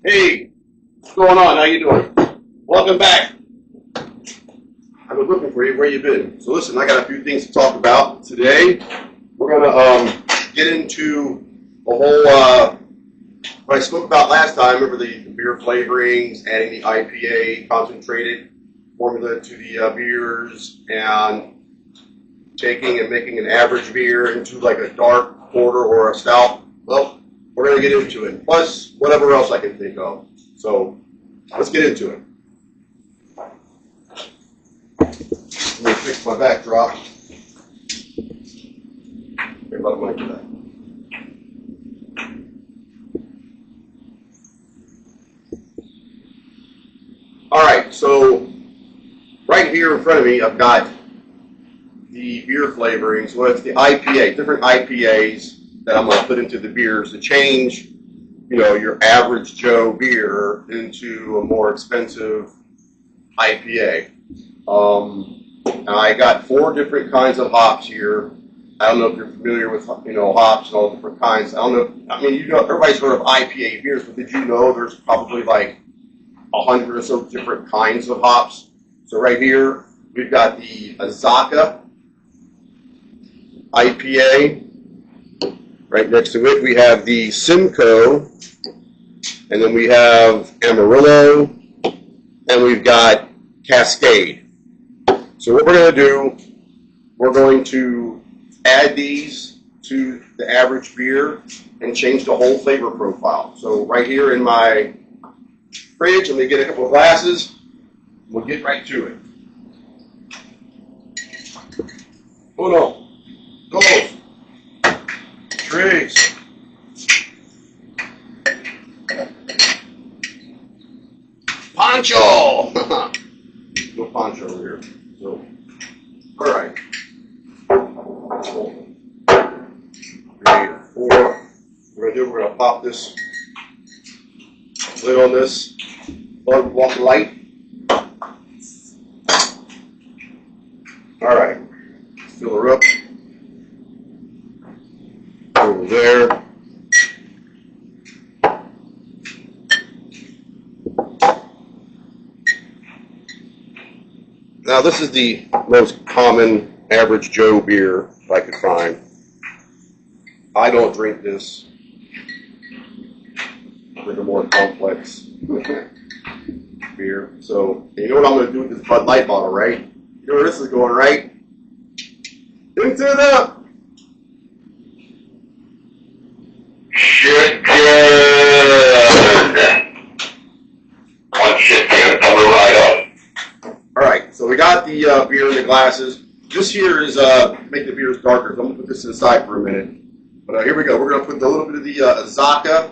Hey, what's going on? How you doing? Welcome back. I've been looking for you. Where you been? So listen, I got a few things to talk about today. We're gonna get into a whole what I spoke about last time. Remember the beer flavorings, adding the IPA concentrated formula to the beers, and taking and making an average beer into like a dark porter or a stout. Well, we're going to get into it. Plus, whatever else I can think of. So, let's get into it. Let me fix my backdrop. Okay, about a mic for that. All right, so right here in front of me, I've got the beer flavorings. Well, it's the IPA, different IPAs that I'm going to put into the beers to change, your average Joe beer into a more expensive IPA. I got 4 different kinds of hops here. I don't know if you're familiar with, hops and all different kinds. I don't know. I mean, everybody's heard of IPA beers, but did you know there's probably like 100 or so different kinds of hops? So right here, we've got the Azacca IPA. Right next to it, we have the Simcoe, and then we have Amarillo, and we've got Cascade. So what we're going to do, we're going to add these to the average beer and change the whole flavor profile. So right here in my fridge, I'm going to get a couple of glasses. We'll get right to it. Uno, dos, tres. Pancho! No Pancho over here. So, all right. 3, 4. We're going to pop this lid on this Bud Light. All right. Fill her up. Over there. Now this is the most common average Joe beer I could find. I don't drink this. I drink a more complex beer. So you know what I'm going to do with this Bud Light bottle, right? You know where this is going, right? Into the shit good. One shit can coming right up. All right, so we got the beer in the glasses. This here is make the beers darker. So I'm gonna put this inside for a minute. But here we go. We're gonna put a little bit of the Azacca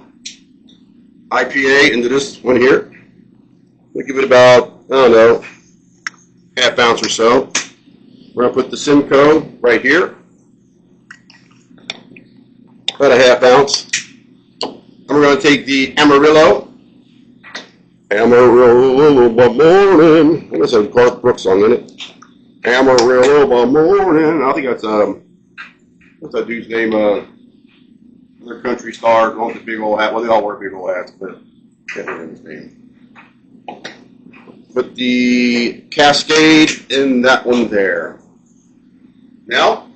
IPA into this one here. We'll give it about, I don't know, half ounce or so. We're gonna put the Simcoe right here, about a half ounce. And we're gonna take the Amarillo by morning. That's a Garth Brooks song, isn't it? Amarillo by morning. I think that's what's that dude's name? Another country star, going with the big old hat. Well, they all wear big old hats, but I can't remember his name. Put the Cascade in that one there. Now,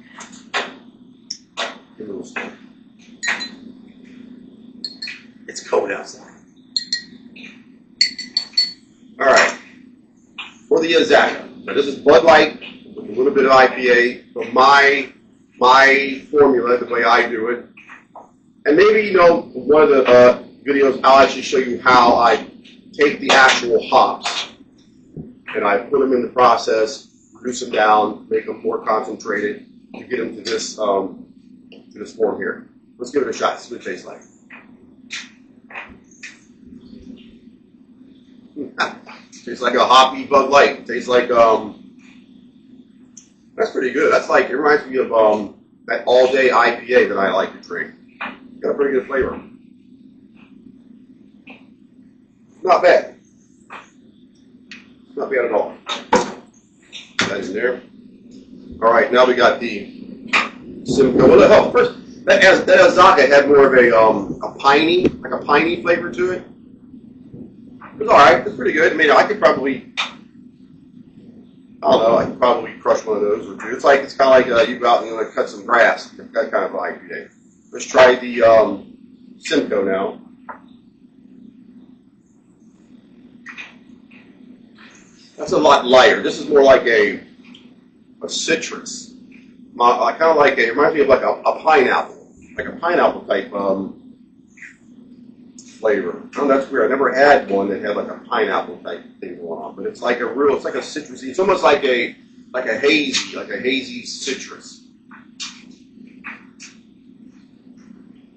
give it a little stir. It's cold outside. All right. For the Azacca. Now this is Bud Light with a little bit of IPA. So my formula, the way I do it. And maybe, one of the videos, I'll actually show you how I take the actual hops and I put them in the process, reduce them down, make them more concentrated to get them to this form here. Let's give it a shot. See what it tastes like. Tastes like a hoppy Bud Light. Tastes like that's pretty good. That's like, it reminds me of that all day IPA that I like to drink. Got a pretty good flavor. Not bad. Not bad at all. Put that in there. All right, now we got the Simcoe. Well, hell, first that Azacca had more of a piney flavor to it. It's all right. It's pretty good. I mean, I could probably, I don't know, I could probably crush one of those or two. It's kind of like you go out and you want to cut some grass. That kind of IPA. Let's try the Simcoe now. That's a lot lighter. This is more like a citrus. I kind of like it reminds me of like a pineapple, type flavor. Oh, that's weird. I never had one that had like a pineapple type thing going on, but it's like a citrusy. It's almost like a hazy citrus.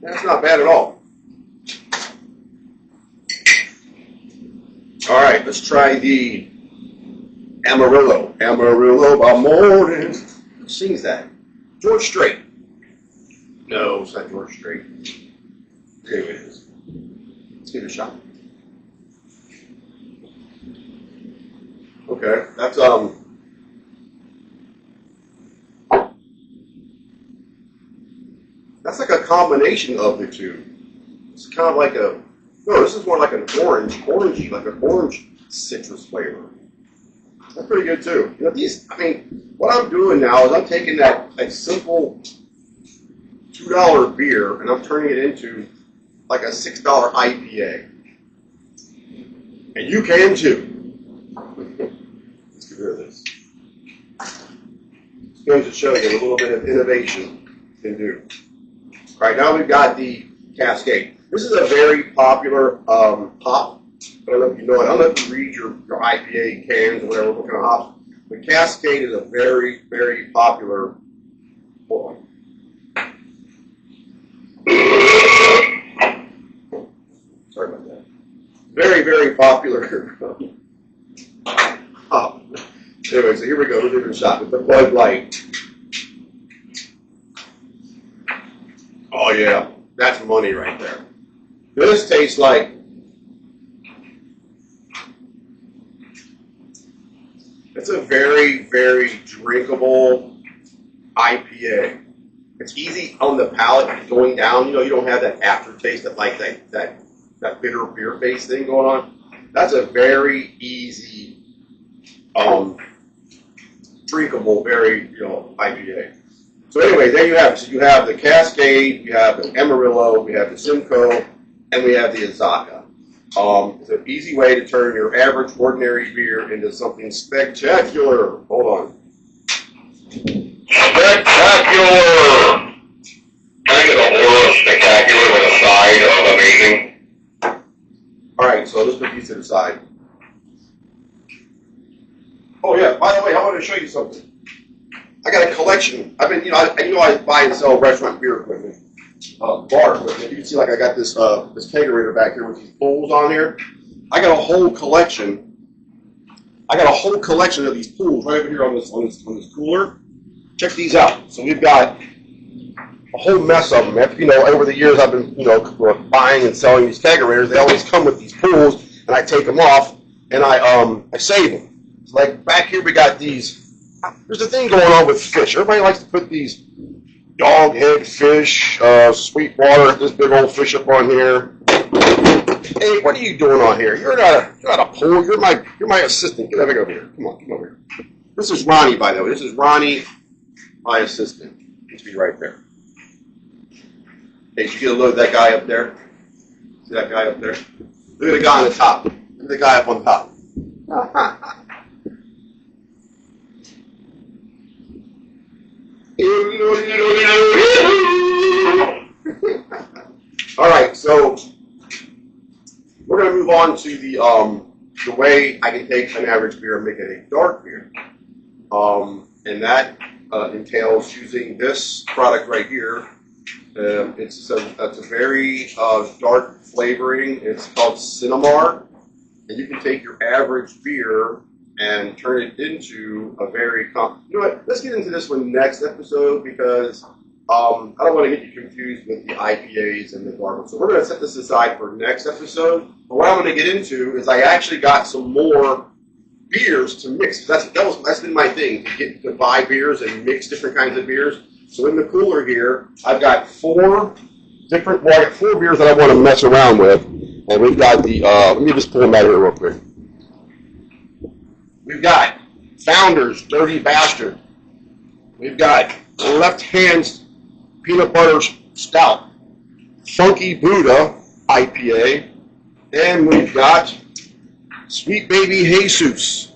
That's not bad at all. All right, let's try the Amarillo. Amarillo by morning. Who sings that? George Strait. No, it's not George Strait. Okay, it is. Let's give it a shot. Okay, that's like a combination of the two. It's kind of like this is more like an orangey, like an orange citrus flavor. That's pretty good too. You know, what I'm doing now is I'm taking that simple $2 beer and I'm turning it into like a $6 IPA. And you can too. Let's get rid of this. It's going to show you a little bit of innovation you can do. All right, now we've got the Cascade. This is a very popular hop. I don't know if you know it. I don't know if you read your IPA cans or whatever, what kind of hops. But Cascade is a very, very popular. Hold on. Sorry about that. Very, very popular hop. Anyway, so here we go. We're doing a shot with the Bud Light. Oh yeah, that's money right there. This tastes like it's a very, very drinkable IPA. It's easy on the palate going down. You know, you don't have that aftertaste that bitter beer face thing going on. That's a very easy, drinkable, very IPA. So anyway, there you have it. So you have the Cascade, you have the Amarillo, we have the Simcoe, and we have the Azacca. It's an easy way to turn your average, ordinary beer into something spectacular. Hold on. Spectacular! Can I get a more spectacular with a side of amazing? All right, so let's put these to the side. Oh yeah, by the way, I want to show you something. I got a collection. I buy and sell restaurant beer equipment, bar equipment. You can see I got this kegerator back here with these pools on here. I got a whole collection. of these pools right over here on this cooler. Check these out. So we've got a whole mess of them. Over the years I've been buying and selling these kegerators. They always come with these pools, and I take them off and I save them. So like back here we got these. There's a thing going on with fish. Everybody likes to put these dog head fish, sweet water, this big old fish up on here. Hey, what are you doing on here? You're not a pool. You're my assistant. Get over here. Come over here. This is Ronnie, by the way. This is Ronnie, my assistant. He's be right there. Hey, did you get a load of that guy up there? See that guy up there? Look at the guy on the top. Look at the guy up on top. All right, so we're going to move on to the way I can take an average beer and make it a dark beer, and that entails using this product right here. It's a very dark flavoring. It's called Cinnamar, and you can take your average beer and turn it into a very you know what? Let's get into this one next episode because I don't want to get you confused with the IPAs and the dark ones. So we're going to set this aside for next episode. But what I'm going to get into is I actually got some more beers to mix. That's been my thing, to buy beers and mix different kinds of beers. So in the cooler here, I've got four beers that I want to mess around with. And we've got the, let me just pull them out here real quick. We've got Founders Dirty Bastard. We've got Left Hand Peanut Butter Stout. Funky Buddha IPA. And we've got Sweet Baby Jesus